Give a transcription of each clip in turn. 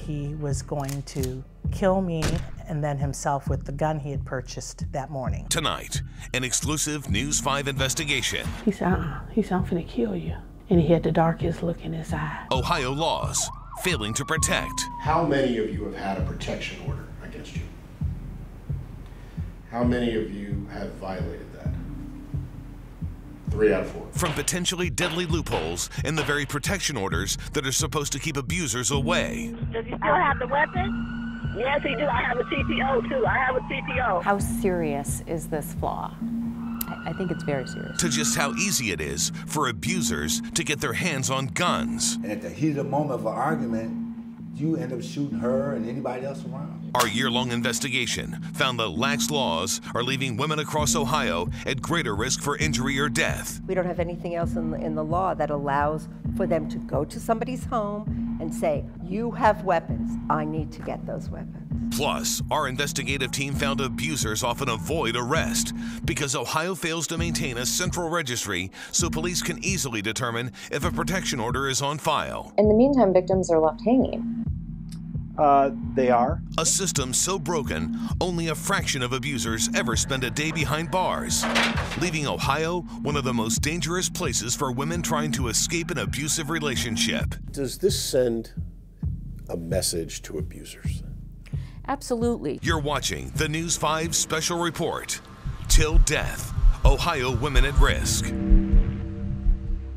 he was going to kill me and then himself with the gun he had purchased that morning. Tonight, an exclusive News 5 investigation. He said, I'm finna kill you. And he had the darkest look in his eye. Ohio laws failing to protect. How many of you have had a protection order against you? How many of you have violated that? 3 out of 4. From potentially deadly loopholes in the very protection orders that are supposed to keep abusers away. Does he still have the weapon? Yes, he do. I have a TTO too. I have a TTO. How serious is this flaw? I think it's very serious. To just how easy it is for abusers to get their hands on guns. And at the heat of the moment of an argument, you end up shooting her and anybody else around. Our year-long investigation found that lax laws are leaving women across Ohio at greater risk for injury or death. We don't have anything else in the law that allows for them to go to somebody's home and say, you have weapons, I need to get those weapons. Plus, our investigative team found abusers often avoid arrest because Ohio fails to maintain a central registry so police can easily determine if a protection order is on file. In the meantime, victims are left hanging. They are. A system so broken, only a fraction of abusers ever spend a day behind bars, leaving Ohio one of the most dangerous places for women trying to escape an abusive relationship. Does this send a message to abusers? Absolutely. You're watching the News 5 Special Report, Till Death, Ohio Women at Risk.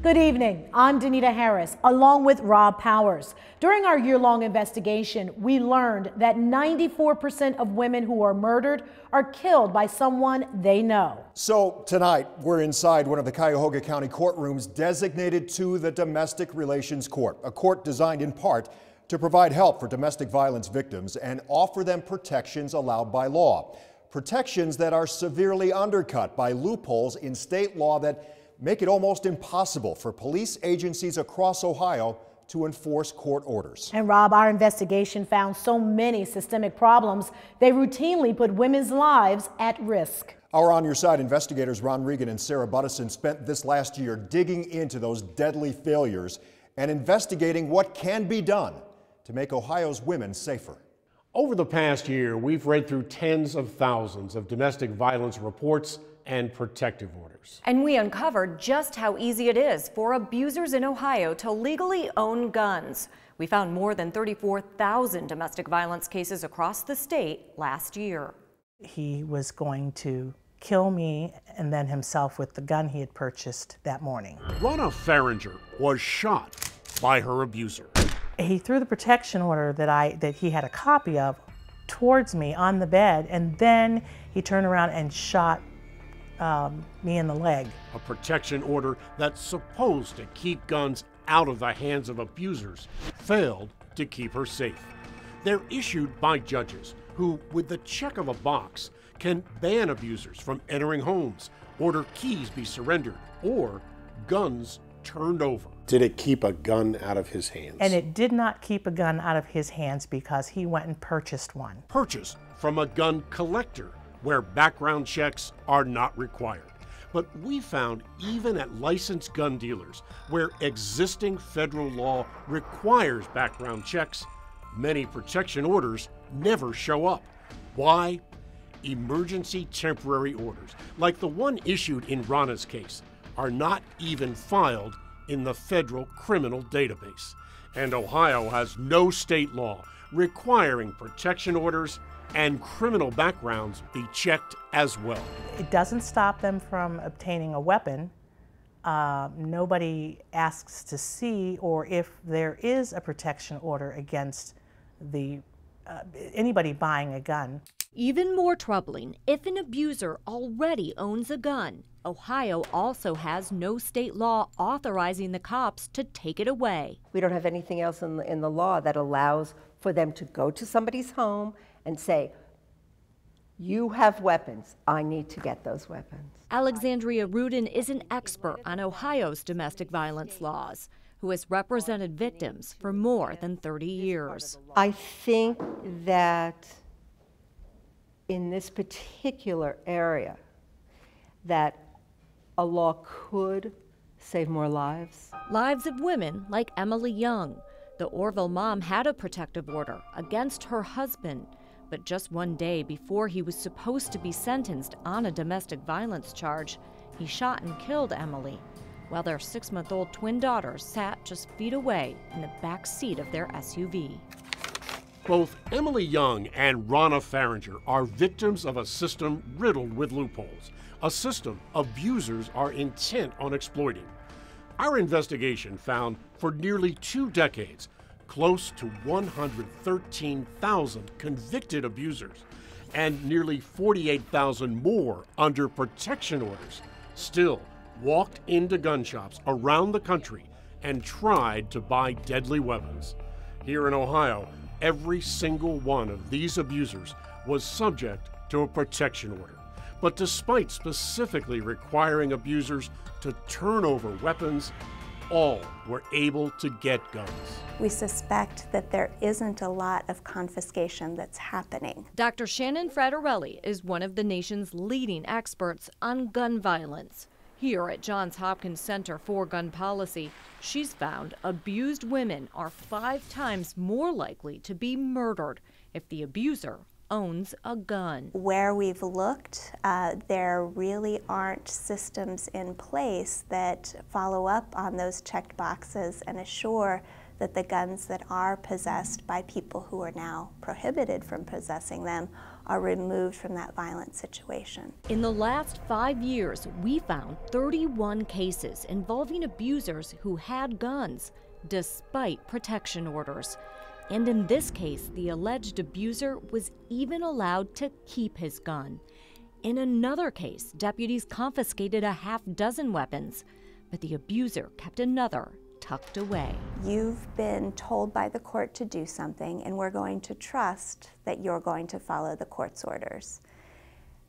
Good evening. I'm Danita Harris, along with Rob Powers. During our year-long investigation, we learned that 94% of women who are murdered are killed by someone they know. So tonight, we're inside one of the Cuyahoga County courtrooms designated to the Domestic Relations Court, a court designed in part to provide help for domestic violence victims and offer them protections allowed by law. Protections that are severely undercut by loopholes in state law that make it almost impossible for police agencies across Ohio to enforce court orders. And Rob, our investigation found so many systemic problems, they routinely put women's lives at risk. Our On Your Side investigators Ron Regan and Sarah Buttison spent this last year digging into those deadly failures and investigating what can be done to make Ohio's women safer. Over the past year, we've read through tens of thousands of domestic violence reports and protective orders. And we uncovered just how easy it is for abusers in Ohio to legally own guns. We found more than 34,000 domestic violence cases across the state last year. He was going to kill me and then himself with the gun he had purchased that morning. Ronna Farringer was shot by her abuser. He threw the protection order that he had a copy of towards me on the bed, and then he turned around and shot me in the leg. A protection order that's supposed to keep guns out of the hands of abusers failed to keep her safe. They're issued by judges who, with the check of a box, can ban abusers from entering homes, order keys be surrendered, or guns turned over. Did it keep a gun out of his hands? And it did not keep a gun out of his hands because he went and purchased one. Purchased from a gun collector, where background checks are not required. But we found even at licensed gun dealers, where existing federal law requires background checks, many protection orders never show up. Why? Emergency temporary orders, like the one issued in Ronna's case, are not even filed in the federal criminal database. And Ohio has no state law requiring protection orders and criminal backgrounds be checked as well. It doesn't stop them from obtaining a weapon. Nobody asks to see or if there is a protection order against anybody buying a gun. Even more troubling, if an abuser already owns a gun, Ohio also has no state law authorizing the cops to take it away. We don't have anything else in the law that allows for them to go to somebody's home and say, you have weapons, I need to get those weapons. Alexandria Rudin is an expert on Ohio's domestic violence laws, who has represented victims for more than 30 years. I think that in this particular area, that a law could save more lives. Lives of women like Emily Young, The Orville mom had a protective order against her husband, but just one day before he was supposed to be sentenced on a domestic violence charge, he shot and killed Emily, while their 6-month-old twin daughter sat just feet away in the back seat of their SUV. Both Emily Young and Ronna Farringer are victims of a system riddled with loopholes, a system abusers are intent on exploiting. Our investigation found for nearly 2 decades, close to 113,000 convicted abusers and nearly 48,000 more under protection orders still walked into gun shops around the country and tried to buy deadly weapons. Here in Ohio, every single one of these abusers was subject to a protection order. But despite specifically requiring abusers to turn over weapons, all were able to get guns. We suspect that there isn't a lot of confiscation that's happening. Dr. Shannon Fraterelli is one of the nation's leading experts on gun violence. Here at Johns Hopkins Center for Gun Policy, she's found abused women are 5 times more likely to be murdered if the abuser owns a gun. Where we've looked, there really aren't systems in place that follow up on those checked boxes and assure that the guns that are possessed by people who are now prohibited from possessing them are removed from that violent situation. In the last 5 years, we found 31 cases involving abusers who had guns, despite protection orders. And in this case, the alleged abuser was even allowed to keep his gun. In another case, deputies confiscated a half-dozen weapons, but the abuser kept another tucked away. You've been told by the court to do something, and we're going to trust that you're going to follow the court's orders.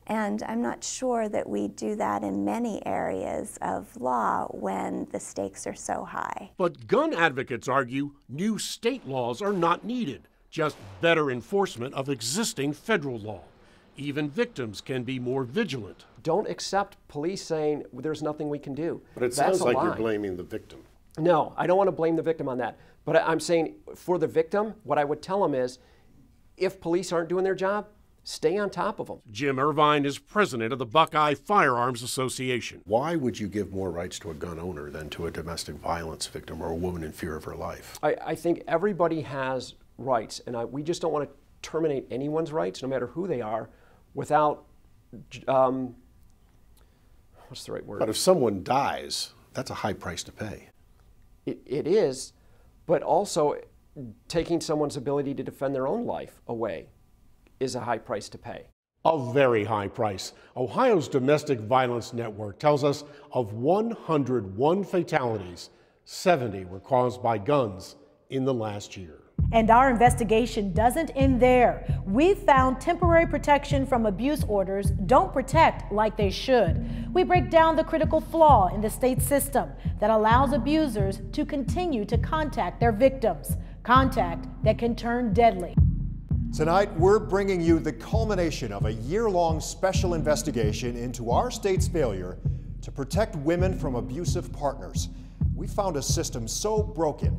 And I'm not sure that we do that in many areas of law when the stakes are so high. But gun advocates argue new state laws are not needed, just better enforcement of existing federal law. Even victims can be more vigilant. Don't accept police saying there's nothing we can do. But it sounds like you're blaming the victim. No, I don't want to blame the victim on that. But I'm saying for the victim, what I would tell them is, if police aren't doing their job, stay on top of them. Jim Irvine is president of the Buckeye Firearms Association. Why would you give more rights to a gun owner than to a domestic violence victim or a woman in fear of her life? I think everybody has rights, and we just don't want to terminate anyone's rights, no matter who they are, without, what's the right word? But if someone dies, that's a high price to pay. It is, but also taking someone's ability to defend their own life away is a high price to pay. A very high price. Ohio's Domestic Violence Network tells us of 101 fatalities, 70 were caused by guns in the last year. And our investigation doesn't end there. We've found temporary protection from abuse orders don't protect like they should. We break down the critical flaw in the state system that allows abusers to continue to contact their victims, contact that can turn deadly. Tonight, we're bringing you the culmination of a year-long special investigation into our state's failure to protect women from abusive partners. We found a system so broken,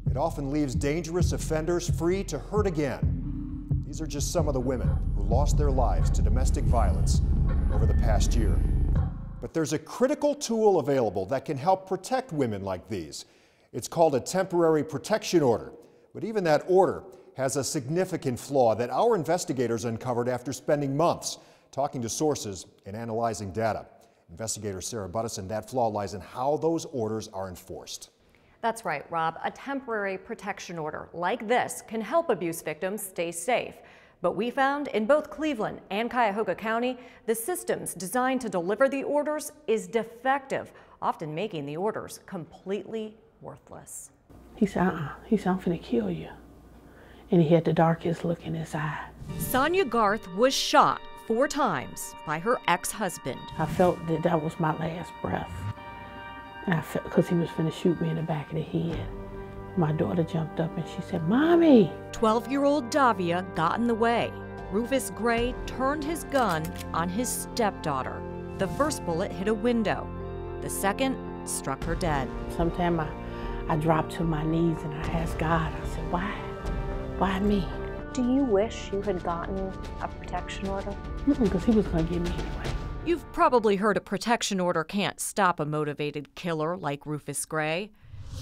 it often leaves dangerous offenders free to hurt again. These are just some of the women who lost their lives to domestic violence over the past year. But there's a critical tool available that can help protect women like these. It's called a temporary protection order. But even that order has a significant flaw that our investigators uncovered after spending months talking to sources and analyzing data. Investigator Sarah Buttison, that flaw lies in how those orders are enforced. That's right, Rob. A temporary protection order like this can help abuse victims stay safe. But we found in both Cleveland and Cuyahoga County, the systems designed to deliver the orders is defective, often making the orders completely worthless. He said, I'm finna kill you. And he had the darkest look in his eye. Sonia Garth was shot 4 times by her ex-husband. I felt that was my last breath. And I felt, because he was finna shoot me in the back of the head. My daughter jumped up and she said, "Mommy!" 12-year-old Davia got in the way. Rufus Gray turned his gun on his stepdaughter. The first bullet hit a window. The second struck her dead. Sometimes I dropped to my knees and I asked God, I said, why? Why me? Do you wish you had gotten a protection order? Because he was going to get me anyway. You've probably heard a protection order can't stop a motivated killer like Rufus Gray.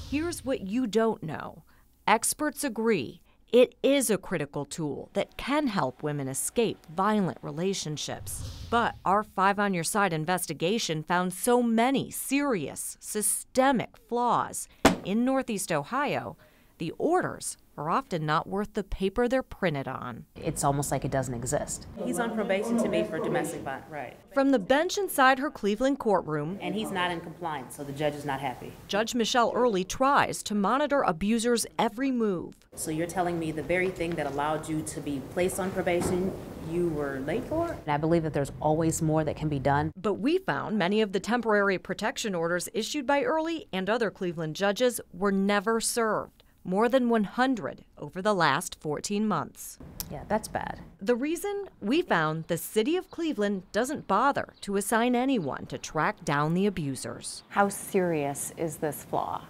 Here's what you don't know. Experts agree it is a critical tool that can help women escape violent relationships. But our 5 on Your Side investigation found so many serious, systemic flaws. In Northeast Ohio, the orders are often not worth the paper they're printed on. It's almost like it doesn't exist. He's on probation to me for domestic violence, right. From the bench inside her Cleveland courtroom, And he's not in compliance, so the judge is not happy. Judge Michelle Early tries to monitor abusers' every move. So you're telling me the very thing that allowed you to be placed on probation, you were late for? And I believe that there's always more that can be done. But we found many of the temporary protection orders issued by Early and other Cleveland judges were never served. More than 100 over the last 14 months. Yeah, that's bad. The reason? We found the city of Cleveland doesn't bother to assign anyone to track down the abusers. How serious is this flaw?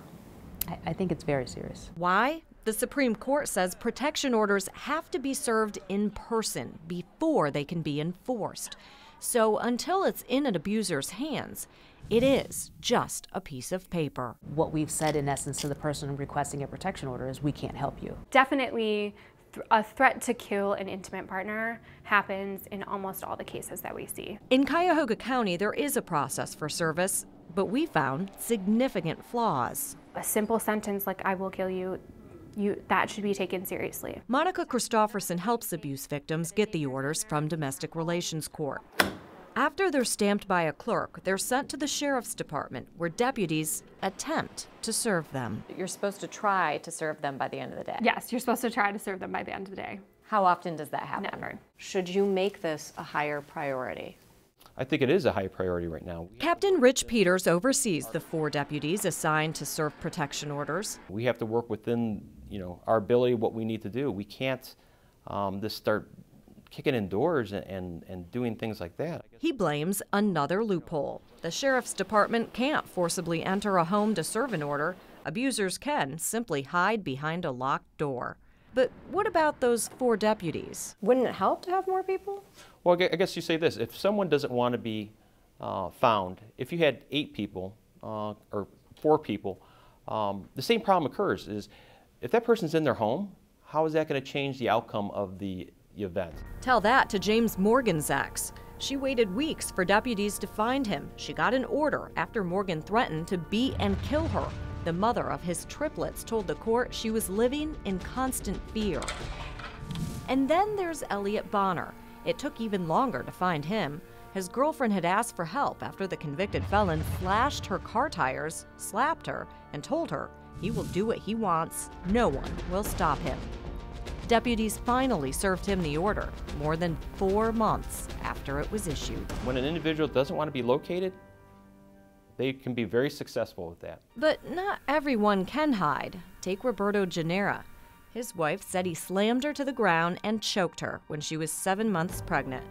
I think it's very serious. Why? The Supreme Court says protection orders have to be served in person before they can be enforced. So until it's in an abuser's hands, it is just a piece of paper. What we've said in essence to the person requesting a protection order is we can't help you. Definitely a threat to kill an intimate partner happens in almost all the cases that we see. In Cuyahoga County, there is a process for service, but we found significant flaws. A simple sentence like, I will kill you, that should be taken seriously. Monica Christofferson helps abuse victims get the orders from Domestic Relations Court. After they're stamped by a clerk, they're sent to the Sheriff's Department, where deputies attempt to serve them. You're supposed to try to serve them by the end of the day. Yes, you're supposed to try to serve them by the end of the day. How often does that happen? Never. Should you make this a higher priority? I think it is a high priority right now. Captain Rich Peters oversees the 4 deputies assigned to serve protection orders. We have to work within, our ability, what we need to do. We can't just start kicking in doors and doing things like that. He blames another loophole. The Sheriff's Department can't forcibly enter a home to serve an order. Abusers can simply hide behind a locked door. But what about those 4 deputies? Wouldn't it help to have more people? Well, I guess you say this. If someone doesn't want to be found, if you had 8 people or 4 people, the same problem occurs. Is if that person's in their home, how is that going to change the outcome of the event? Tell that to James Morgan's ex. She waited weeks for deputies to find him. She got an order after Morgan threatened to beat and kill her. The mother of his triplets told the court she was living in constant fear. And then there's Elliot Bonner. It took even longer to find him. His girlfriend had asked for help after the convicted felon slashed her car tires, slapped her, and told her he will do what he wants. No one will stop him. Deputies finally served him the order, more than 4 months after it was issued. When an individual doesn't want to be located, they can be very successful with that. But not everyone can hide. Take Roberto Gennara. His wife said he slammed her to the ground and choked her when she was 7 months pregnant.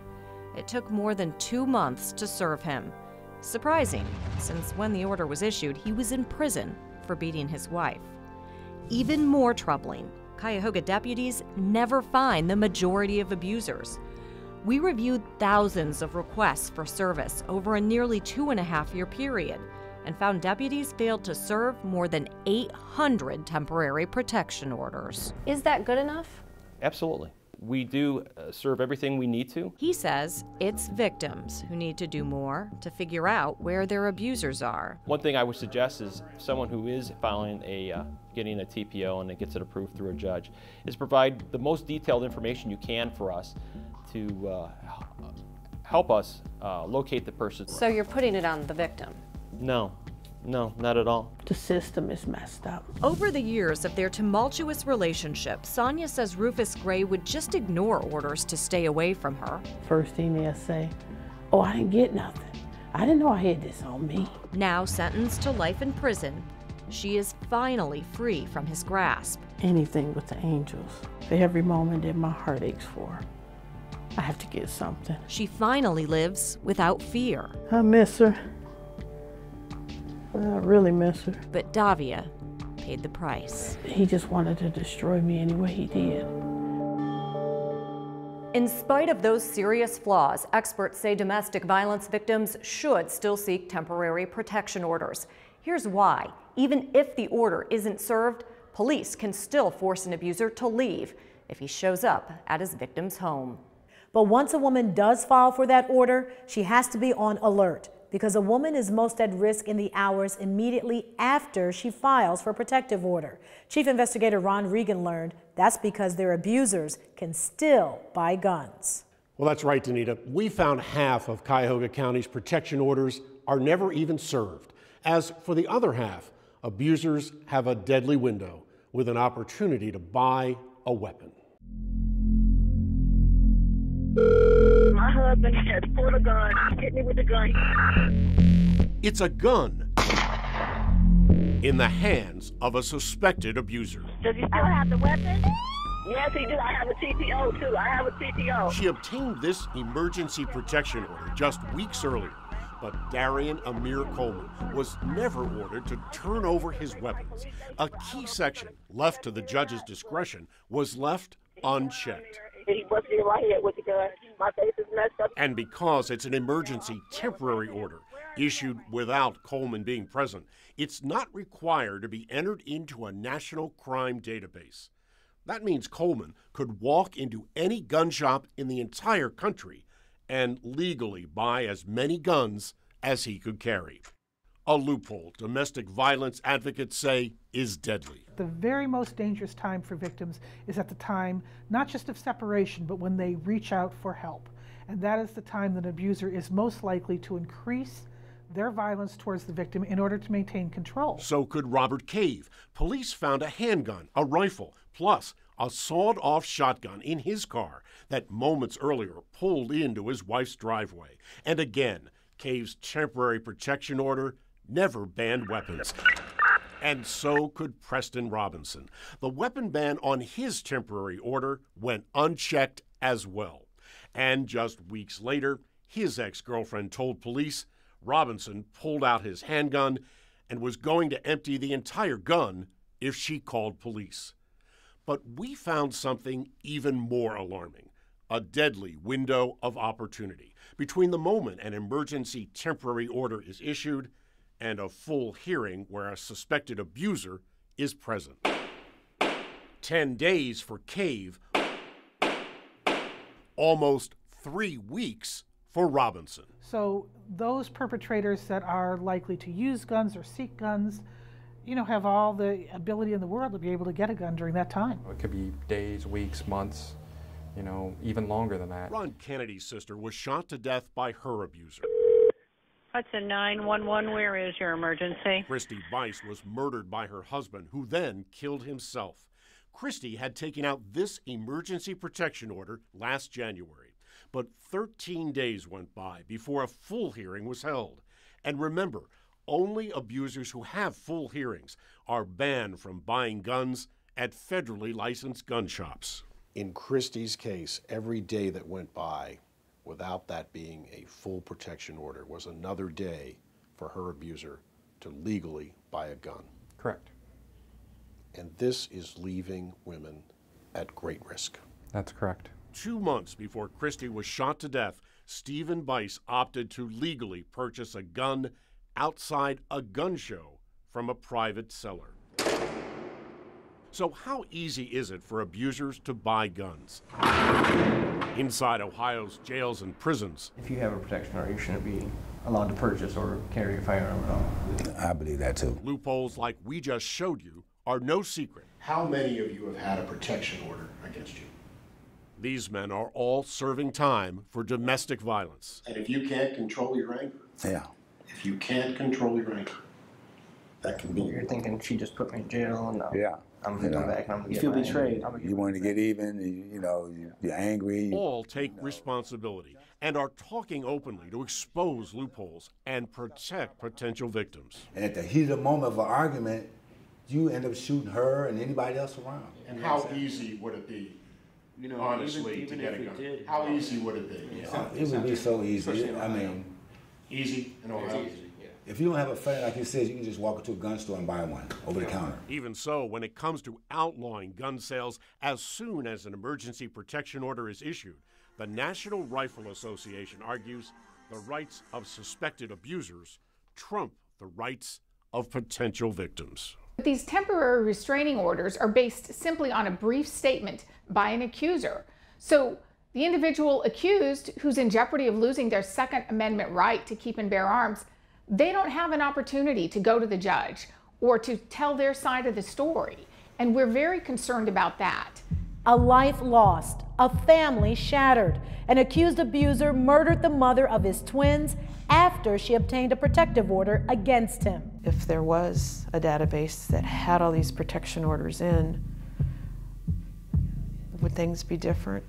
It took more than 2 months to serve him. Surprising, since when the order was issued, he was in prison for beating his wife. Even more troubling, Cuyahoga deputies never find the majority of abusers. We reviewed thousands of requests for service over a nearly 2.5-year period and found deputies failed to serve more than 800 temporary protection orders. Is that good enough? Absolutely. We do serve everything we need to. He says it's victims who need to do more to figure out where their abusers are. One thing I would suggest is someone who is filing getting a TPO and it gets it approved through a judge is provide the most detailed information you can for us to help us locate the person. So you're putting it on the victim? No, not at all. The system is messed up. Over the years of their tumultuous relationship, Sonia says Rufus Gray would just ignore orders to stay away from her. First thing they'll say, oh, I didn't get nothing. I didn't know I had this on me. Now sentenced to life in prison, she is finally free from his grasp. Anything with the angels. For every moment that my heart aches for, I have to get something. She finally lives without fear. I miss her. I really miss her. But Davia paid the price. He just wanted to destroy me any way he did. In spite of those serious flaws, experts say domestic violence victims should still seek temporary protection orders. Here's why. Even if the order isn't served, police can still force an abuser to leave if he shows up at his victim's home. But once a woman does file for that order, she has to be on alert, because a woman is most at risk in the hours immediately after she files for a protective order. Chief Investigator Ron Regan learned that's because their abusers can still buy guns. Well, that's right, Danita. We found half of Cuyahoga County's protection orders are never even served. As for the other half, abusers have a deadly window with an opportunity to buy a weapon. My husband has pulled a gun, hit me with the gun. It's a gun in the hands of a suspected abuser. Does he still have the weapon? Yes, he do. I have a TPO, too. I have a TPO. She obtained this emergency protection order just weeks earlier, but Darian Amir Coleman was never ordered to turn over his weapons. A key section left to the judge's discretion was left unchecked. He busted me right here with the gun. My face is messed up. And because it's an emergency temporary order issued without Coleman being present, it's not required to be entered into a national crime database. That means Coleman could walk into any gun shop in the entire country and legally buy as many guns as he could carry. A loophole domestic violence advocates say is deadly. The very most dangerous time for victims is at the time, not just of separation, but when they reach out for help. And that is the time that an abuser is most likely to increase their violence towards the victim in order to maintain control. So could Robert Cave. Police found a handgun, a rifle, plus a sawed-off shotgun in his car that moments earlier pulled into his wife's driveway. And again, Cave's temporary protection order never banned weapons. And so could Preston Robinson. The weapon ban on his temporary order went unchecked as well. And just weeks later, his ex-girlfriend told police Robinson pulled out his handgun and was going to empty the entire gun if she called police. But we found something even more alarming, a deadly window of opportunity between the moment an emergency temporary order is issued and a full hearing where a suspected abuser is present. 10 days for Cave, almost 3 weeks for Robinson. So those perpetrators that are likely to use guns or seek guns, have all the ability in the world to be able to get a gun during that time. It could be days, weeks, months, even longer than that. Ron Kennedy's sister was shot to death by her abuser. Hudson 911, where is your emergency? Christy Bice was murdered by her husband, who then killed himself. Christy had taken out this emergency protection order last January, but 13 days went by before a full hearing was held. And remember, only abusers who have full hearings are banned from buying guns at federally licensed gun shops. In Christy's case, every day that went by without that being a full protection order was another day for her abuser to legally buy a gun. Correct. And this is leaving women at great risk. That's correct. 2 months before Christy was shot to death, Stephen Bice opted to legally purchase a gun outside a gun show from a private seller. So how easy is it for abusers to buy guns? Inside Ohio's jails and prisons, if you have a protection order, you shouldn't be allowed to purchase or carry a firearm at all. I believe that too. loopholes like we just showed you are no secret. How many of you have had a protection order against you? These men are all serving time for domestic violence. And if you can't control your anger, if you can't control your anger, that can be. You're thinking she just put me in jail and I'm gonna come back and I'm gonna You get feel my betrayed. anger. You want to get even, you're angry. All take responsibility and are talking openly to expose loopholes and protect potential victims. And at the heat of the moment of an argument, you end up shooting her and anybody else around. And how easy would it be, honestly, even to get if a we gun? did, how easy would it be? It would be so easy. I mean, easy in Ohio. If you don't have a felony, like you said, you can just walk into a gun store and buy one over the counter. Even so, when it comes to outlawing gun sales as soon as an emergency protection order is issued, the National Rifle Association argues the rights of suspected abusers trump the rights of potential victims. These temporary restraining orders are based simply on a brief statement by an accuser. So the individual accused, who's in jeopardy of losing their Second Amendment right to keep and bear arms, they don't have an opportunity to go to the judge or to tell their side of the story. And we're very concerned about that. A life lost, a family shattered. An accused abuser murdered the mother of his twins after she obtained a protective order against him. If there was a database that had all these protection orders in, would things be different?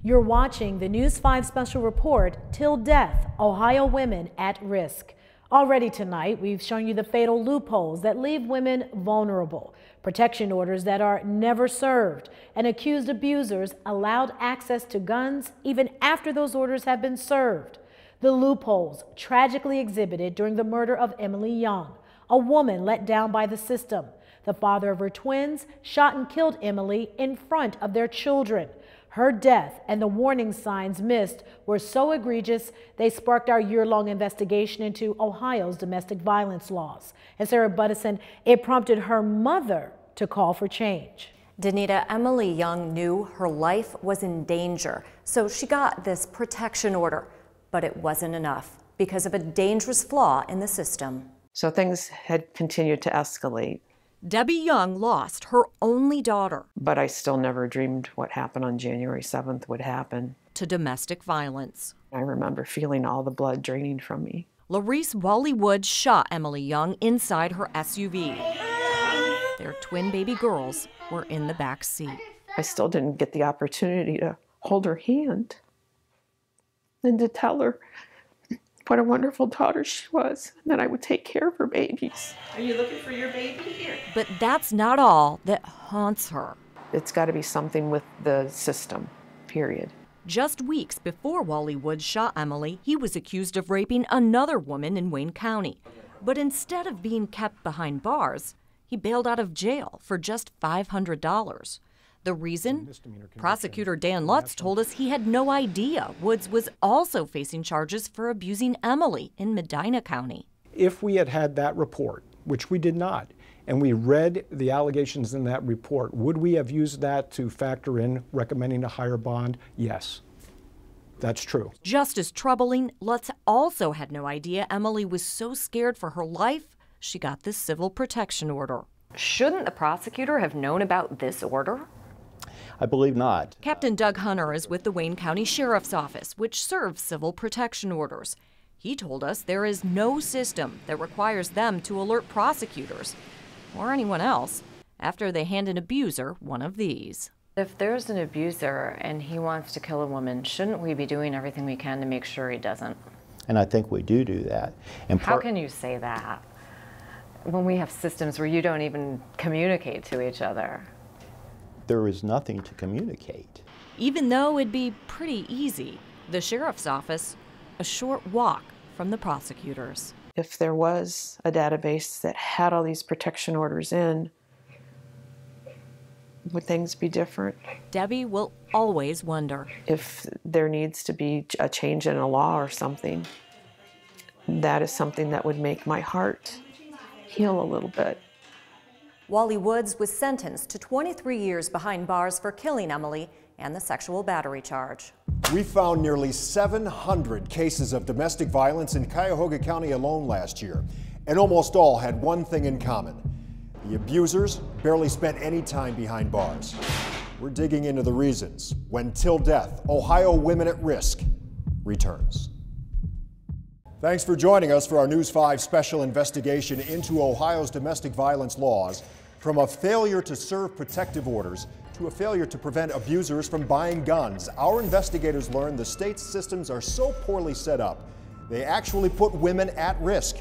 You're watching the News 5 special report, Till Death, Ohio Women at Risk. Already tonight, we've shown you the fatal loopholes that leave women vulnerable, protection orders that are never served, and accused abusers allowed access to guns even after those orders have been served. The loopholes tragically exhibited during the murder of Emily Young, a woman let down by the system. The father of her twins shot and killed Emily in front of their children. Her death and the warning signs missed were so egregious, they sparked our year-long investigation into Ohio's domestic violence laws. And Sarah Buttison, it prompted her mother to call for change. Danita, Emily Young knew her life was in danger, so she got this protection order. But it wasn't enough because of a dangerous flaw in the system. So things had continued to escalate. Debbie Young lost her only daughter. But I still never dreamed what happened on January 7th would happen. To domestic violence. I remember feeling all the blood draining from me. Larice Wally Woods shot Emily Young inside her SUV. Their twin baby girls were in the back seat. I still didn't get the opportunity to hold her hand and to tell her what a wonderful daughter she was, and that I would take care of her babies. Are you looking for your baby here? But that's not all that haunts her. It's got to be something with the system, period. Just weeks before Wally Woods shot Emily, he was accused of raping another woman in Wayne County. But instead of being kept behind bars, he bailed out of jail for just $500. The reason? Prosecutor Dan Lutz told us he had no idea Woods was also facing charges for abusing Emily in Medina County. If we had had that report, which we did not, and we read the allegations in that report, would we have used that to factor in recommending a higher bond? Yes, that's true. Just as troubling, Lutz also had no idea Emily was so scared for her life, she got this civil protection order. Shouldn't the prosecutor have known about this order? I believe not. Captain Doug Hunter is with the Wayne County Sheriff's Office, which serves civil protection orders. He told us there is no system that requires them to alert prosecutors or anyone else after they hand an abuser one of these. If there's an abuser and he wants to kill a woman, shouldn't we be doing everything we can to make sure he doesn't? And I think we do that. And how can you say that when we have systems where you don't even communicate to each other? There is nothing to communicate. Even though it'd be pretty easy, the sheriff's office, a short walk from the prosecutors. If there was a database that had all these protection orders in, would things be different? Debbie will always wonder. If there needs to be a change in a law or something, that is something that would make my heart heal a little bit. Wally Woods was sentenced to 23 years behind bars for killing Emily and the sexual battery charge. We found nearly 700 cases of domestic violence in Cuyahoga County alone last year, and almost all had one thing in common. The abusers barely spent any time behind bars. We're digging into the reasons when Till Death, Ohio Women at Risk returns. Thanks for joining us for our News 5 special investigation into Ohio's domestic violence laws, from a failure to serve protective orders to a failure to prevent abusers from buying guns. Our investigators learned the state's systems are so poorly set up, they actually put women at risk.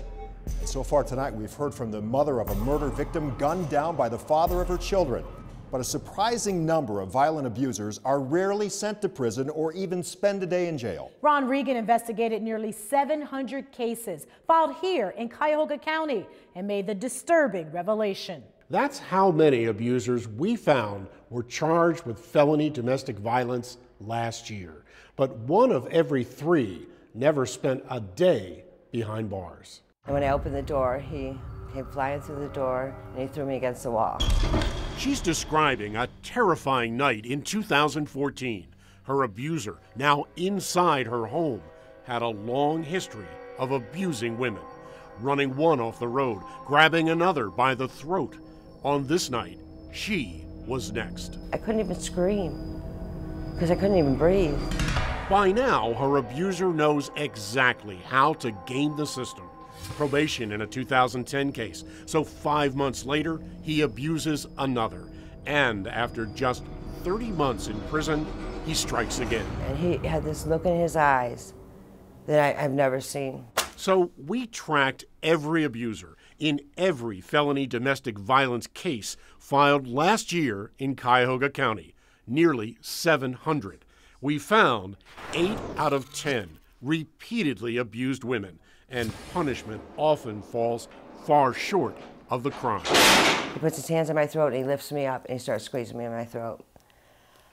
And so far tonight, we've heard from the mother of a murder victim gunned down by the father of her children. But a surprising number of violent abusers are rarely sent to prison or even spend a day in jail. Ron Regan investigated nearly 700 cases filed here in Cuyahoga County and made the disturbing revelation. That's how many abusers we found were charged with felony domestic violence last year. But 1 of every 3 never spent a day behind bars. And when I opened the door, he came flying through the door and he threw me against the wall. She's describing a terrifying night in 2014. Her abuser, now inside her home, had a long history of abusing women, running one off the road, grabbing another by the throat. On this night, she was next. I couldn't even scream because I couldn't even breathe. By now, her abuser knows exactly how to game the system. Probation in a 2010 case. So 5 months later, he abuses another. And after just 30 months in prison, he strikes again. And he had this look in his eyes that I've never seen. So we tracked every abuser in every felony domestic violence case filed last year in Cuyahoga County, nearly 700. We found 8 out of 10 repeatedly abused women, and punishment often falls far short of the crime. He puts his hands on my throat and he lifts me up and he starts squeezing me in my throat.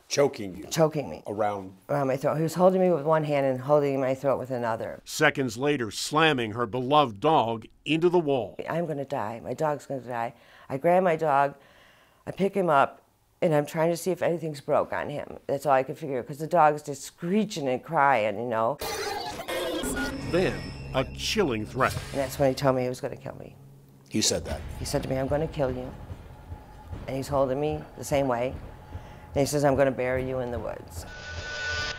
Choking you? Choking me. Around my throat. He was holding me with one hand and holding my throat with another. Seconds later, slamming her beloved dog into the wall. I'm going to die. My dog's going to die. I grab my dog, I pick him up, and I'm trying to see if anything's broke on him. That's all I could figure, because the dog's just screeching and crying, you know. Then, a chilling threat. And that's when he told me he was going to kill me. He said that? He said to me, I'm going to kill you. And he's holding me the same way. And he says, I'm going to bury you in the woods.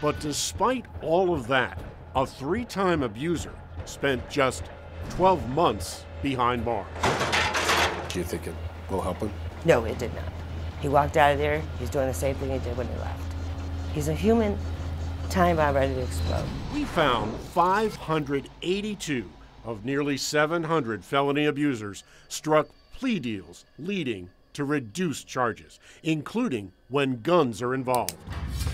But despite all of that, a 3-time abuser spent just 12 months behind bars. Do you think it will help him? No, it did not. He walked out of there, he's doing the same thing he did when he left. He's a human time bomb ready to explode. We found 582 of nearly 700 felony abusers struck plea deals leading to reduced charges, including when guns are involved.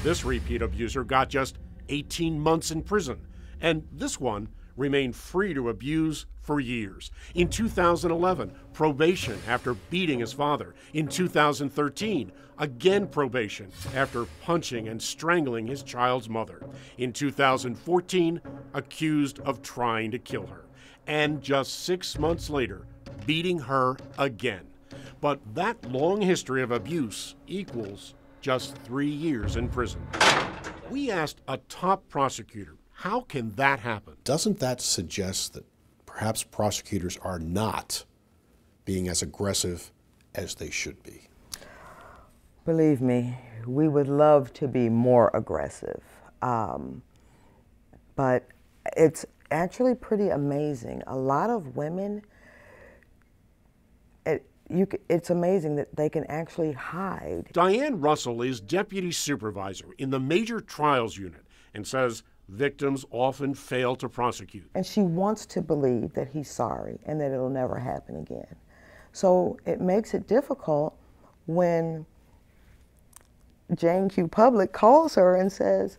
This repeat abuser got just 18 months in prison, and this one remained free to abuse for years. In 2011, probation after beating his father. In 2013, again probation after punching and strangling his child's mother. In 2014, accused of trying to kill her. And just 6 months later, beating her again. But that long history of abuse equals just 3 years in prison. We asked a top prosecutor, how can that happen? Doesn't that suggest that perhaps prosecutors are not being as aggressive as they should be? Believe me, we would love to be more aggressive. But it's actually pretty amazing. A lot of women, it's amazing that they can actually hide. Diane Russell is deputy supervisor in the Major Trials Unit and says victims often fail to prosecute. And she wants to believe that he's sorry and that it'll never happen again. So it makes it difficult when Jane Q. Public calls her and says,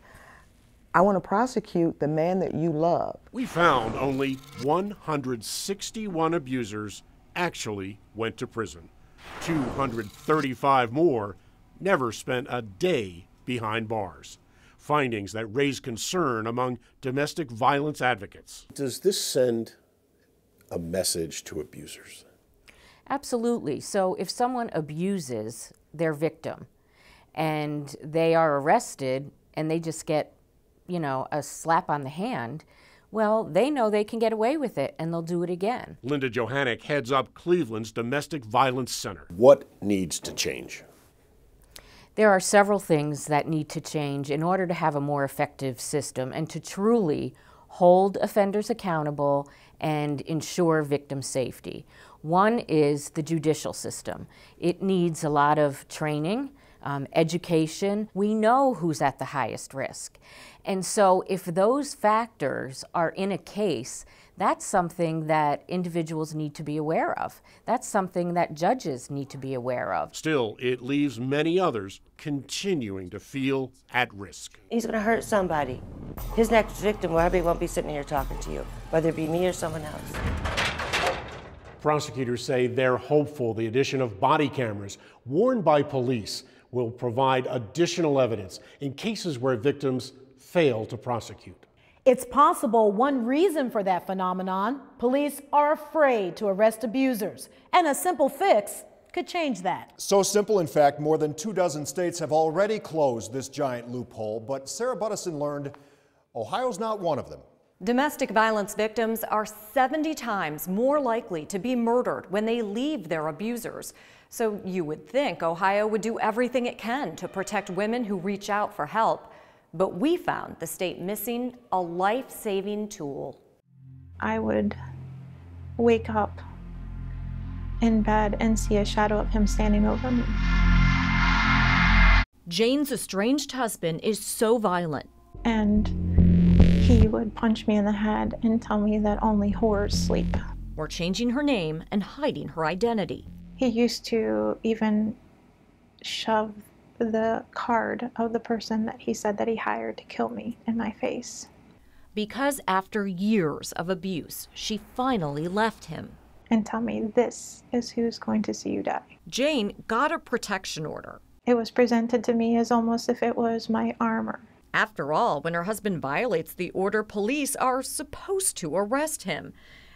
I want to prosecute the man that you love. We found only 161 abusers actually went to prison. 235 more never spent a day behind bars. Findings that raise concern among domestic violence advocates. Does this send a message to abusers? Absolutely. So if someone abuses their victim and they are arrested and they just get, you know, a slap on the hand, well, they know they can get away with it and they'll do it again. Linda Johannick heads up Cleveland's Domestic Violence Center. What needs to change? There are several things that need to change in order to have a more effective system and to truly hold offenders accountable and ensure victim safety. One is the judicial system. It needs a lot of training, education. We know who's at the highest risk. And so if those factors are in a case, That's something that individuals need to be aware of. That's something that judges need to be aware of. Still, it leaves many others continuing to feel at risk. He's going to hurt somebody. His next victim probably won't be sitting here talking to you, whether it be me or someone else. Prosecutors say they're hopeful the addition of body cameras worn by police will provide additional evidence in cases where victims fail to prosecute. It's possible one reason for that phenomenon, police are afraid to arrest abusers, and a simple fix could change that. So simple, in fact, more than 24 states have already closed this giant loophole, but Sarah Buttison learned Ohio's not one of them. Domestic violence victims are 70 times more likely to be murdered when they leave their abusers. So you would think Ohio would do everything it can to protect women who reach out for help. But we found the state missing a life-saving tool. I would wake up in bed and see a shadow of him standing over me. Jane's estranged husband is so violent. And he would punch me in the head and tell me that only whores sleep. Or changing her name and hiding her identity. He used to even shove the card of the person that he said that he hired to kill me in my face. Because after years of abuse, she finally left him. And tell me, this is who's going to see you die. Jane got a protection order. It was presented to me as almost if it was my armor. After all, when her husband violates the order, police are supposed to arrest him.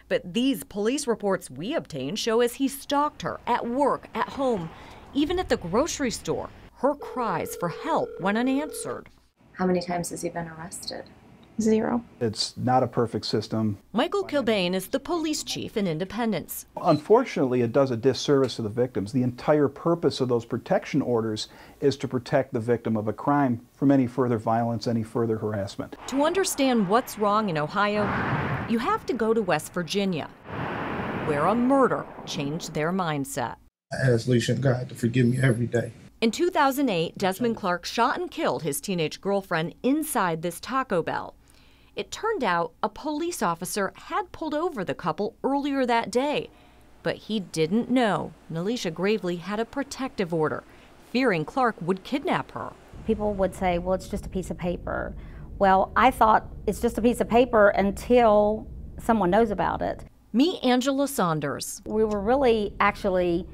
But these police reports we obtained show as he stalked her at work, at home, even at the grocery store. Her cries for help went unanswered. How many times has he been arrested? 0. It's not a perfect system. Michael Kilbane is the police chief in Independence. Unfortunately, it does a disservice to the victims. The entire purpose of those protection orders is to protect the victim of a crime from any further violence, any further harassment. To understand what's wrong in Ohio, you have to go to West Virginia, where a murder changed their mindset. I ask Alicia and God to forgive me every day. In 2008, Desmond Clark shot and killed his teenage girlfriend inside this Taco Bell. It turned out a police officer had pulled over the couple earlier that day, but he didn't know Nelisha Gravely had a protective order, fearing Clark would kidnap her. People would say, well, it's just a piece of paper. Well, I thought it's just a piece of paper until someone knows about it. Meet Angela Saunders. We were really actually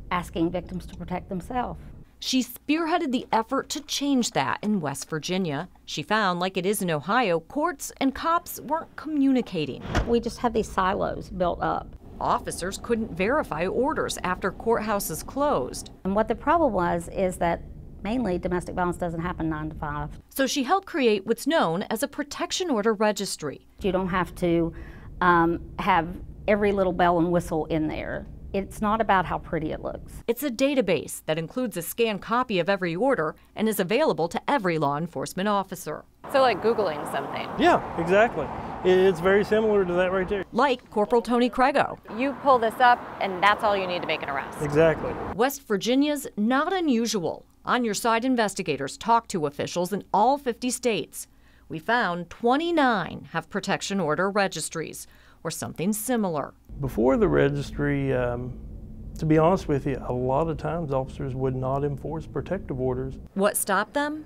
asking victims to protect themselves. She spearheaded the effort to change that in West Virginia. She found, like it is in Ohio, courts and cops weren't communicating. We just had these silos built up. Officers couldn't verify orders after courthouses closed. And what the problem was is that mainly domestic violence doesn't happen 9 to 5. So she helped create what's known as a protection order registry. You don't have to have every little bell and whistle in there. It's not about how pretty it looks. It's a database that includes a scanned copy of every order and is available to every law enforcement officer. So like Googling something. Yeah, exactly. It's very similar to that right there. Like Corporal Tony Crego. You pull this up and that's all you need to make an arrest. Exactly. West Virginia's not unusual. On Your Side investigators talked to officials in all 50 states. We found 29 have protection order registries or something similar. Before the registry, to be honest with you, a lot of times officers would not enforce protective orders. What stopped them?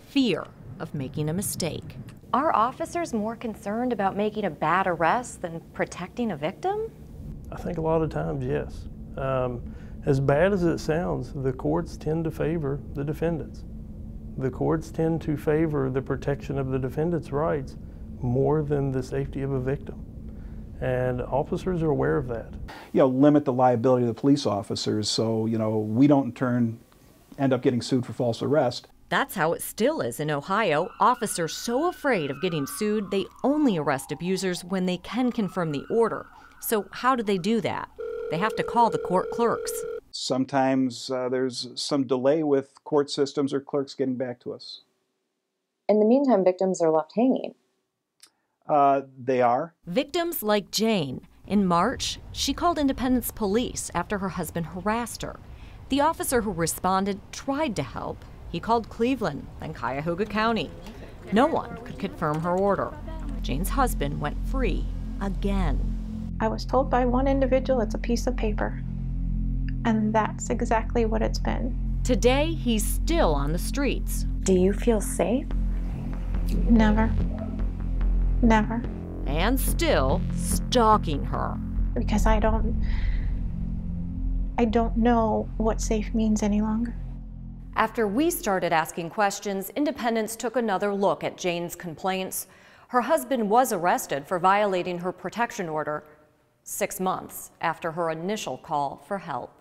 Fear of making a mistake. Are officers more concerned about making a bad arrest than protecting a victim? I think a lot of times, yes. As bad as it sounds, the courts tend to favor the defendants. The courts tend to favor the protection of the defendant's rights more than the safety of a victim. And officers are aware of that. Limit the liability of the police officers so, we don't in turn end up getting sued for false arrest. That's how it still is in Ohio. Officers so afraid of getting sued, they only arrest abusers when they can confirm the order. So how do they do that? They have to call the court clerks. Sometimes there's some delay with court systems or clerks getting back to us. In the meantime, victims are left hanging. They are. Victims like Jane. In March, she called Independence Police after her husband harassed her. The officer who responded tried to help. He called Cleveland, then Cuyahoga County. No one could confirm her order. Jane's husband went free. again. I was told by one individual it's a piece of paper, and that's exactly what it's been. Today, he's still on the streets. Do you feel safe? Never. Never. And still stalking her. Because I don't know what safe means any longer. After we started asking questions, independents took another look at Jane's complaints. Her husband was arrested for violating her protection order 6 months after her initial call for help.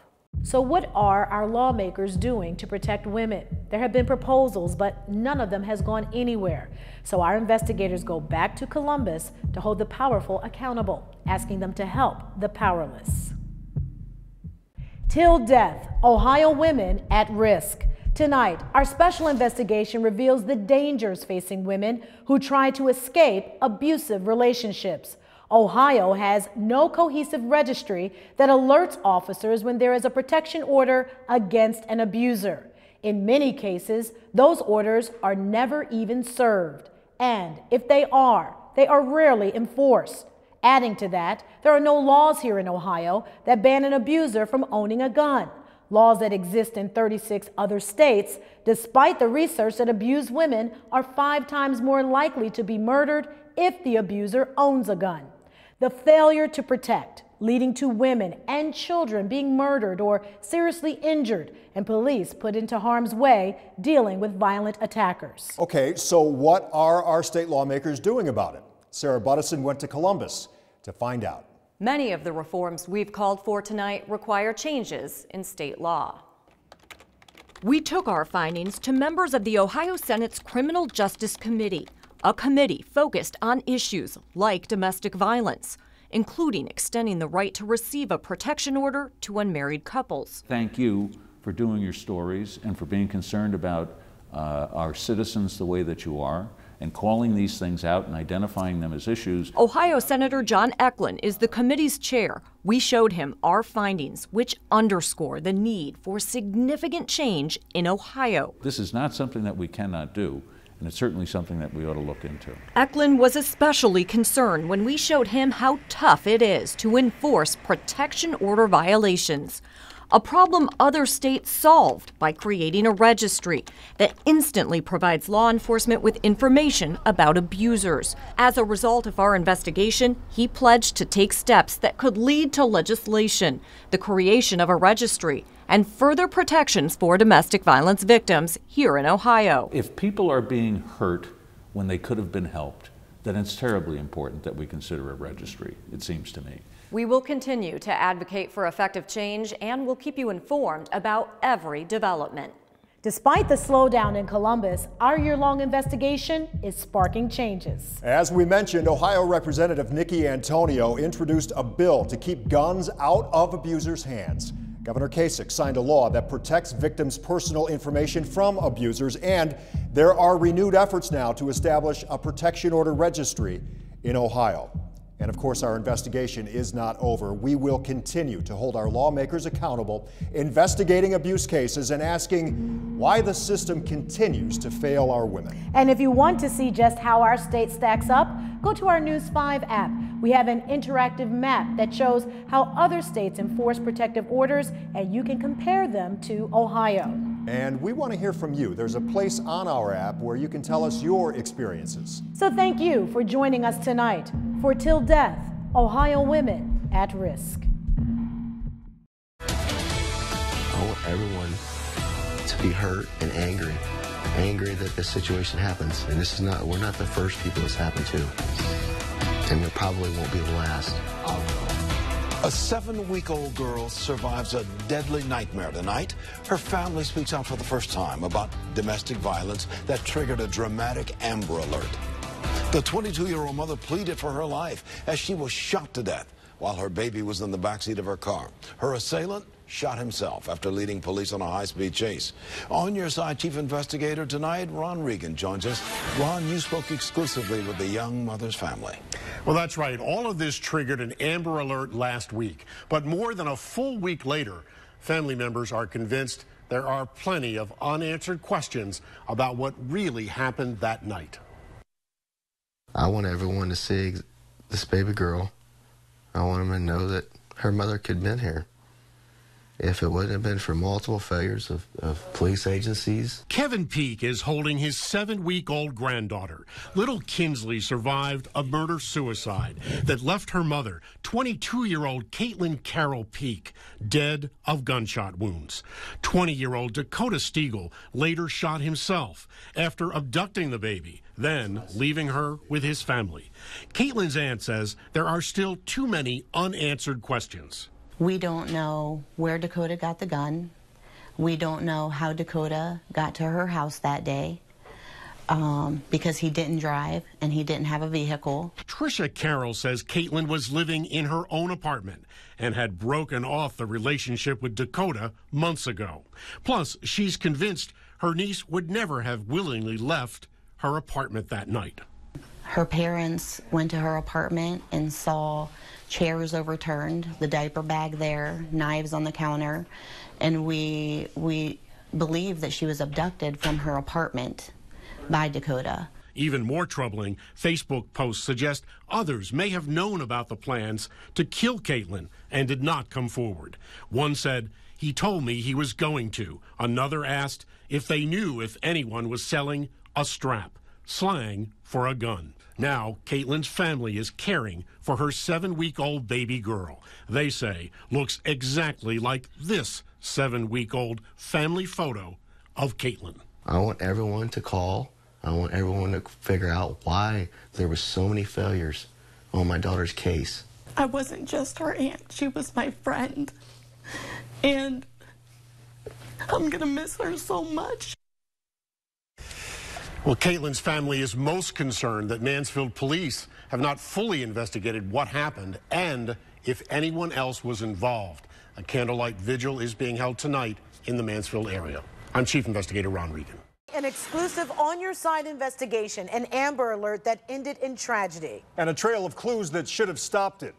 So what are our lawmakers doing to protect women? There have been proposals, but none of them has gone anywhere. So our investigators go back to Columbus to hold the powerful accountable, asking them to help the powerless. Till death, Ohio women at risk. Tonight, our special investigation reveals the dangers facing women who try to escape abusive relationships. Ohio has no cohesive registry that alerts officers when there is a protection order against an abuser. In many cases, those orders are never even served. And if they are rarely enforced. Adding to that, there are no laws here in Ohio that ban an abuser from owning a gun. Laws that exist in 36 other states, despite the research that abused women are 5 times more likely to be murdered if the abuser owns a gun. The failure to protect, leading to women and children being murdered or seriously injured, and police put into harm's way dealing with violent attackers. Okay, so what are our state lawmakers doing about it? Sarah Buttison went to Columbus to find out. Many of the reforms we've called for tonight require changes in state law. We took our findings to members of the Ohio Senate's Criminal Justice Committee, a committee focused on issues like domestic violence, including extending the right to receive a protection order to unmarried couples. Thank you for doing your stories and for being concerned about our citizens the way that you are, and calling these things out and identifying them as issues. Ohio Senator John Eklund is the committee's chair. We showed him our findings, which underscore the need for significant change in Ohio. This is not something that we cannot do, and it's certainly something that we ought to look into. Eklund was especially concerned when we showed him how tough it is to enforce protection order violations. A problem other states solved by creating a registry that instantly provides law enforcement with information about abusers. As a result of our investigation, he pledged to take steps that could lead to legislation, the creation of a registry, and further protections for domestic violence victims here in Ohio. If people are being hurt when they could have been helped, then it's terribly important that we consider a registry, it seems to me. We will continue to advocate for effective change, and we'll keep you informed about every development. Despite the slowdown in Columbus, our year-long investigation is sparking changes. As we mentioned, Ohio Representative Nikki Antonio introduced a bill to keep guns out of abusers' hands. Governor Kasich signed a law that protects victims' personal information from abusers, and there are renewed efforts now to establish a protection order registry in Ohio. And of course, our investigation is not over. We will continue to hold our lawmakers accountable, investigating abuse cases and asking why the system continues to fail our women. And if you want to see just how our state stacks up, go to our News 5 app. We have an interactive map that shows how other states enforce protective orders, and you can compare them to Ohio. And we want to hear from you. There's a place on our app where you can tell us your experiences. So thank you for joining us tonight for Till Death, Ohio Women at Risk. I want everyone to be hurt and angry that this situation happens. And we're not the first people this happened to. And we probably won't be the last. A 7-week-old girl survives a deadly nightmare tonight. Her family speaks out for the first time about domestic violence that triggered a dramatic Amber Alert. The 22-year-old mother pleaded for her life as she was shot to death while her baby was in the backseat of her car. Her assailant shot himself after leading police on a high-speed chase. On your side, Chief Investigator tonight, Ron Regan joins us. Ron, you spoke exclusively with the young mother's family. Well, that's right. All of this triggered an Amber Alert last week. But more than a full week later, family members are convinced there are plenty of unanswered questions about what really happened that night. I want everyone to see this baby girl. I want them to know that her mother could have been here if it wouldn't have been for multiple failures of police agencies. Kevin Peake is holding his 7-week-old granddaughter. Little Kinsley survived a murder-suicide that left her mother, 22-year-old Caitlin Carroll Peake, dead of gunshot wounds. 20-year-old Dakota Stiegel later shot himself after abducting the baby, then leaving her with his family. Caitlin's aunt says there are still too many unanswered questions. We don't know where Dakota got the gun. We don't know how Dakota got to her house that day because he didn't drive and he didn't have a vehicle. Tricia Carroll says Caitlin was living in her own apartment and had broken off the relationship with Dakota months ago. Plus, she's convinced her niece would never have willingly left her apartment that night. Her parents went to her apartment and saw chairs overturned, the diaper bag there, knives on the counter, and we believe that she was abducted from her apartment by Dakota. Even more troubling, Facebook posts suggest others may have known about the plans to kill Caitlin and did not come forward. One said, "He told me he was going to." Another asked if they knew if anyone was selling a strap, slang for a gun. Now, Caitlin's family is caring for her 7-week-old baby girl. They say looks exactly like this 7-week-old family photo of Caitlin. I want everyone to call. I want everyone to figure out why there were so many failures on my daughter's case. I wasn't just her aunt, she was my friend. And I'm gonna miss her so much. Well, Caitlin's family is most concerned that Mansfield police have not fully investigated what happened and if anyone else was involved. A candlelight vigil is being held tonight in the Mansfield area. I'm Chief Investigator Ron Regan. An exclusive On Your Side investigation, an Amber Alert that ended in tragedy. And a trail of clues that should have stopped it.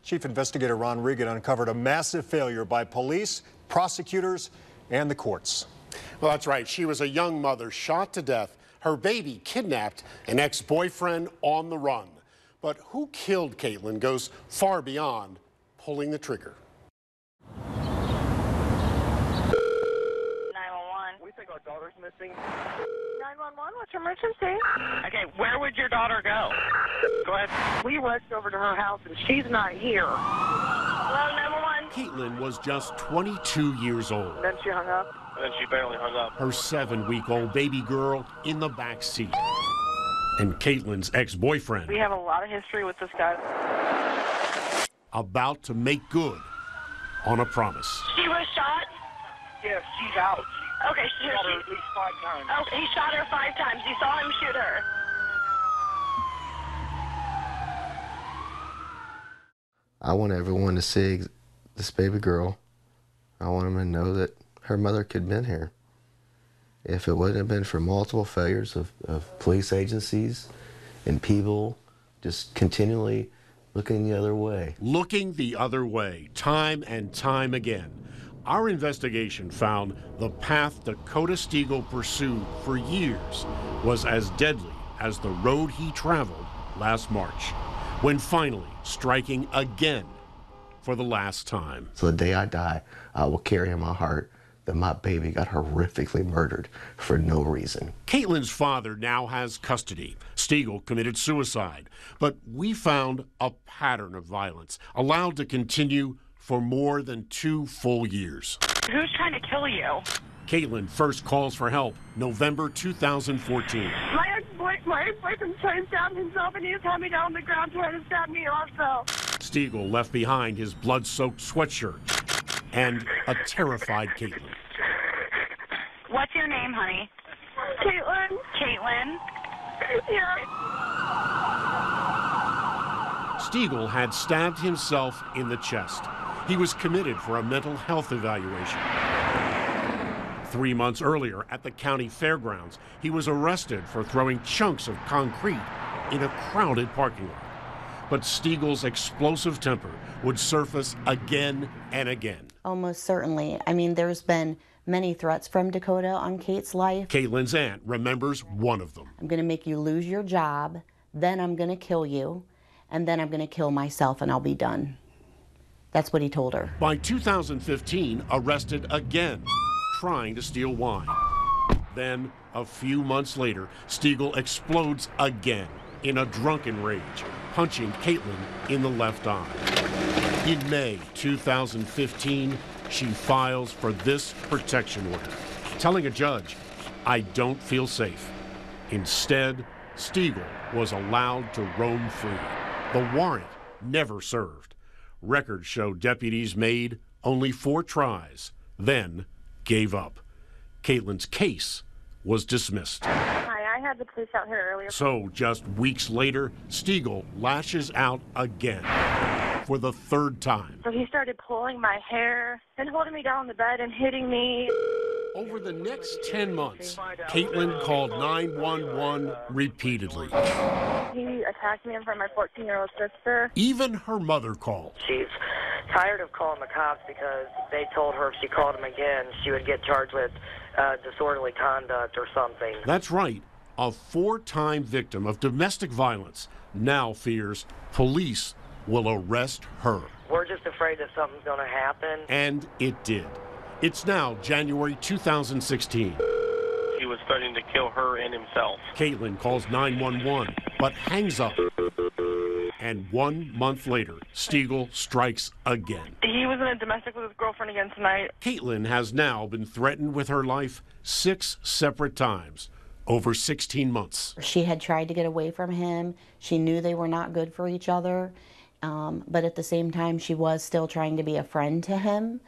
Chief Investigator Ron Regan uncovered a massive failure by police, prosecutors, and the courts. Well, that's right. She was a young mother shot to death, her baby kidnapped, an ex-boyfriend on the run. But who killed Caitlin goes far beyond pulling the trigger. 911. We think our daughter's missing. 911, what's your emergency? Okay, where would your daughter go? Go ahead. We rushed over to her house and she's not here. Hello, 911. Caitlin was just 22 years old. Then she hung up. And then she barely hung up. Her 7-week-old baby girl in the back seat. And Caitlin's ex-boyfriend. We have a lot of history with this guy. About to make good on a promise. She was shot? Yes, she's out. Okay, she shot her at least 5 times. Okay, he shot her 5 times. You saw him shoot her. I want everyone to see this baby girl. I want them to know that her mother could have been here if it wouldn't have been for multiple failures of police agencies and people just continually looking the other way. Looking the other way, time and time again. Our investigation found the path Dakota Stiegel pursued for years was as deadly as the road he traveled last March, when finally striking again for the last time. So the day I die, I will carry in my heart that my baby got horrifically murdered for no reason. Caitlin's father now has custody. Stiegel committed suicide, but we found a pattern of violence allowed to continue for more than 2 full years. Who's trying to kill you? Caitlin first calls for help November 2014. My ex-boyfriend trying to stab himself and he was had me down on the ground trying to stab me also. Stiegel left behind his blood-soaked sweatshirt and a terrified Caitlin. What's your name, honey? Caitlin. Caitlin? Yeah. Stiegel had stabbed himself in the chest. He was committed for a mental health evaluation. 3 months earlier, at the county fairgrounds, he was arrested for throwing chunks of concrete in a crowded parking lot. But Stiegel's explosive temper would surface again and again. Almost certainly. I mean, there's been many threats from Dakota on Kate's life. Caitlin's aunt remembers one of them. I'm going to make you lose your job, then I'm going to kill you, and then I'm going to kill myself and I'll be done. That's what he told her. By 2015, arrested again, trying to steal wine. Then, a few months later, Stiegel explodes again in a drunken rage, punching Caitlin in the left eye. In May 2015, she files for this protection order, telling a judge, "I don't feel safe." Instead, Stiegel was allowed to roam free. The warrant never served. Records show deputies made only 4 tries, then gave up. Caitlin's case was dismissed. Hi, I had the police out here earlier. So just weeks later, Stiegel lashes out again for the 3rd time. So he started pulling my hair and holding me down on the bed and hitting me. Over the next 10 months, Caitlin called 911 repeatedly. He attacked me in front of my 14-year-old sister. Even her mother called. She's tired of calling the cops because they told her if she called them again, she would get charged with disorderly conduct or something. That's right. A 4-time victim of domestic violence now fears police will arrest her. We're just afraid that something's going to happen. And it did. It's now January 2016. He was threatening to kill her and himself. Caitlin calls 911, but hangs up. And 1 month later, Stiegel strikes again. He was in a domestic with his girlfriend again tonight. Caitlin has now been threatened with her life 6 separate times over 16 months. She had tried to get away from him. She knew they were not good for each other. But at the same time, she was still trying to be a friend to him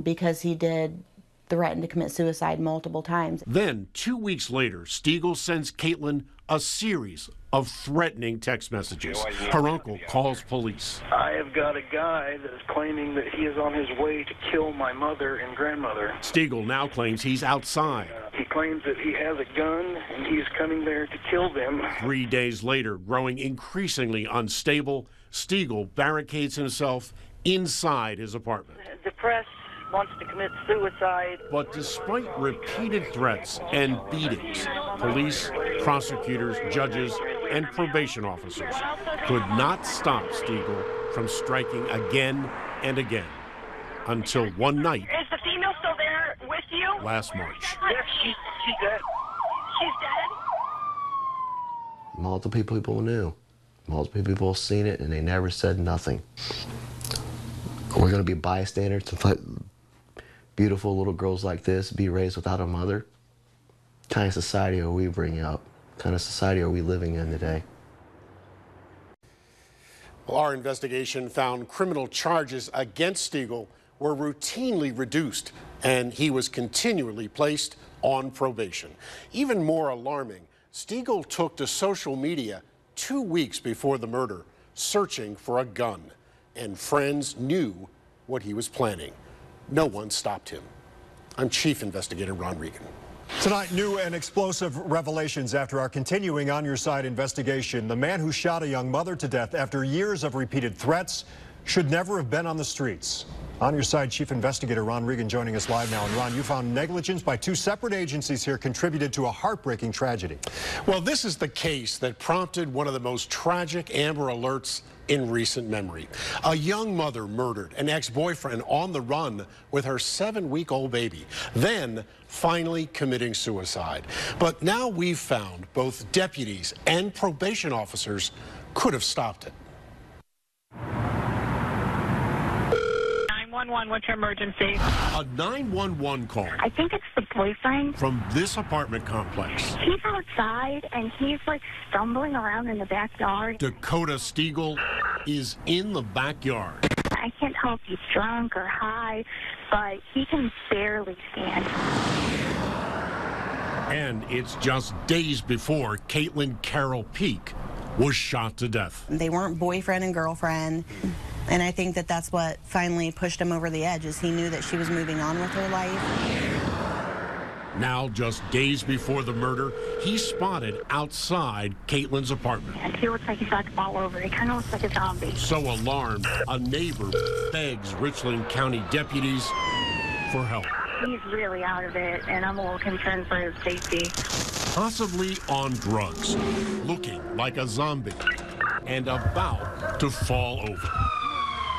because he did threaten to commit suicide multiple times. Then, 2 weeks later, Stiegel sends Caitlin a series of threatening text messages. Her uncle calls police. I have got a guy that is claiming that he is on his way to kill my mother and grandmother. Stiegel now claims he's outside. He claims that he has a gun and he's coming there to kill them. 3 days later, growing increasingly unstable, Stiegel barricades himself inside his apartment. The press wants to commit suicide. But despite repeated threats and beatings, police, prosecutors, judges, and probation officers could not stop Stiegel from striking again and again until one night. Is the female still there with you? Last March. Yes, she's dead. She's dead? Multiple people knew. Multiple people seen it, and they never said nothing. We're going to be bystanders to let beautiful little girls like this be raised without a mother? What kind of society are we bringing up? What kind of society are we living in today? Well, our investigation found criminal charges against Stiegel were routinely reduced, and he was continually placed on probation. Even more alarming, Stiegel took to social media 2 weeks before the murder, searching for a gun, and friends knew what he was planning. No one stopped him. I'm Chief Investigator Ron Regan. Tonight, new and explosive revelations after our continuing On Your Side investigation. The man who shot a young mother to death after years of repeated threats should never have been on the streets. On Your Side Chief Investigator Ron Regan joining us live now. And Ron, you found negligence by 2 separate agencies here contributed to a heartbreaking tragedy. Well, this is the case that prompted one of the most tragic Amber Alerts in recent memory. A young mother murdered, an ex-boyfriend on the run with her 7-week-old baby, then finally committing suicide. But now we've found both deputies and probation officers could have stopped it. 911, what's your emergency? A 911 call. I think it's the boyfriend. From this apartment complex. He's outside and he's like stumbling around in the backyard. Dakota Stiegel is in the backyard. I can't tell if he's drunk or high, but he can barely stand. And it's just days before Caitlin Carol Peak was shot to death. They weren't boyfriend and girlfriend. And I think that that's what finally pushed him over the edge, is he knew that she was moving on with her life. Now, just days before the murder, he's spotted outside Caitlin's apartment. And he looks like he's got all over. He kind of looks like a zombie. So alarmed, a neighbor begs Richland County deputies for help. He's really out of it, and I'm a little concerned for his safety. Possibly on drugs, looking like a zombie, and about to fall over.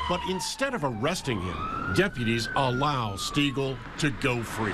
But instead of arresting him, deputies allow Stiegel to go free.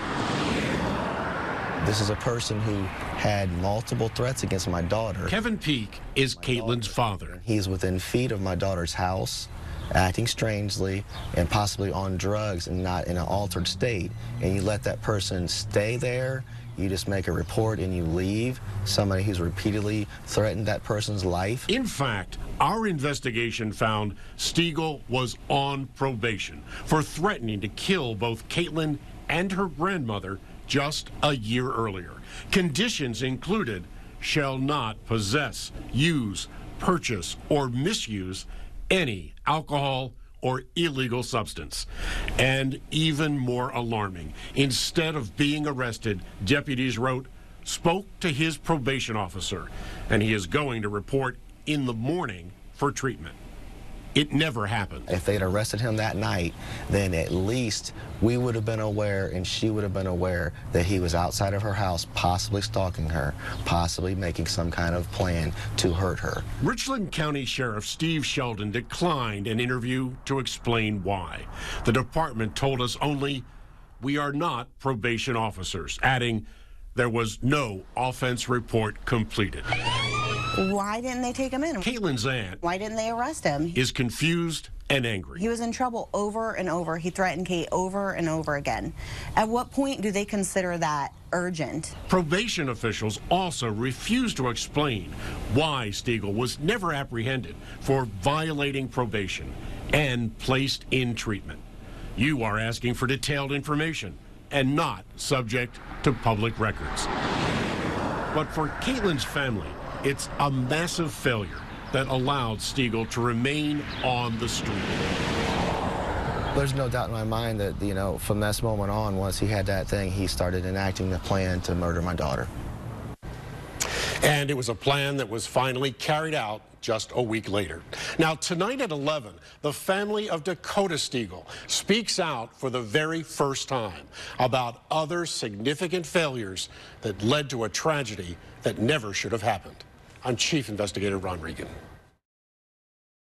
This is a person who had multiple threats against my daughter. Kevin Peake is Caitlin's father. He's within feet of my daughter's house, acting strangely and possibly on drugs and not in an altered state. And you let that person stay there, you just make a report and you leave. Somebody who's repeatedly threatened that person's life. In fact, our investigation found Stiegel was on probation for threatening to kill both Caitlin and her grandmother just a year earlier. Conditions included: shall not possess, use, purchase, or misuse any alcohol or illegal substance. And even more alarming, instead of being arrested, deputies wrote, spoke to his probation officer, and he is going to report in the morning for treatment. It never happened. If they'd arrested him that night, then at least we would have been aware and she would have been aware that he was outside of her house, possibly stalking her, possibly making some kind of plan to hurt her. Richland County Sheriff Steve Sheldon declined an interview to explain why. The department told us only, "We are not probation officers," adding, "There was no offense report completed." Why didn't they take him in? Caitlin's aunt Why didn't they arrest him? is confused and angry. He was in trouble over and over. He threatened Kate over and over again. At what point do they consider that urgent? Probation officials also refused to explain why Stiegel was never apprehended for violating probation and placed in treatment. You are asking for detailed information and not subject to public records. But for Caitlin's family, it's a massive failure that allowed Stiegel to remain on the street. There's no doubt in my mind that, you know, from this moment on, once he had that thing, he started enacting the plan to murder my daughter. And it was a plan that was finally carried out just a week later. Now, tonight at 11, the family of Dakota Stiegel speaks out for the very first time about other significant failures that led to a tragedy that never should have happened. I'm Chief Investigator Ron Regan.